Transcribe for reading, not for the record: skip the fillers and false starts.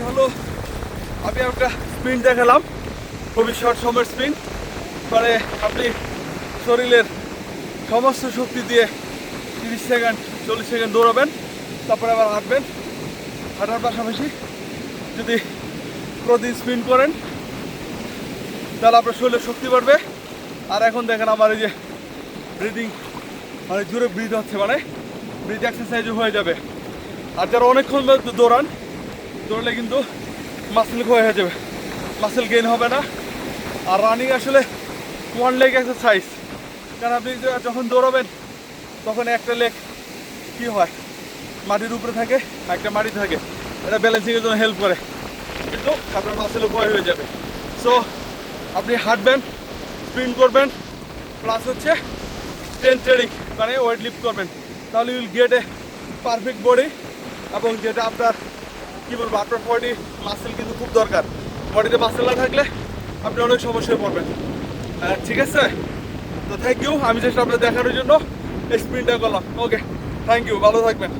হলো আমি একটা স্প্রিন্ট দেখালাম, খুবই শর্ট সময়ের স্প্রিন্ট, মানে আপনি শরীরের সমস্ত শক্তি দিয়ে 30 সেকেন্ড 40 সেকেন্ড দৌড়াবেন, তারপরে আবার হাঁটবেন। হাঁটার পাশাপাশি যদি প্রতিদিন স্প্রিন্ট করেন তাহলে আপনার শরীরের শক্তি বাড়বে। আর এখন দেখেন আমার এই যে ব্রিদিং, মানে জোরে ব্রিথ হচ্ছে, মানে ব্রিথ এক্সারসাইজও হয়ে যাবে। আর যারা অনেকক্ষণ দৌড়লে কিন্তু মাসেল ক্ষয় হয়ে যাবে, মাসেল গেইন হবে না। আর রানিং আসলে ওয়ান লেগ এক্সারসাইজ, কারণ আপনি যখন দৌড়াবেন তখন একটা লেগ কী হয়, মাটির উপরে থাকে, একটা মাটি থাকে, এটা ব্যালেন্সিংয়ের জন্য হেল্প করে, কিন্তু আপনার মাসেলও ক্ষয় হয়ে যাবে। সো আপনি হাঁটবেন, স্প্রিন্ট করবেন, প্লাস হচ্ছে স্ট্রেংথ ট্রেনিং, মানে ওয়েট লিফট করবেন, তাহলে ইউল গেট এ পারফেক্ট বডি। এবং যেটা আপনার কী বলবো, আপনার বডি মাসেল কিন্তু খুব দরকার, বডিতে মাসেল না থাকলে আপনি অনেক সমস্যায় পড়বেন। ঠিক আছে, তো থ্যাংক ইউ, আমি চেষ্টা আপনার দেখানোর জন্য এই স্প্রিন্টটা করলাম। ওকে, থ্যাংক ইউ, ভালো থাকবেন।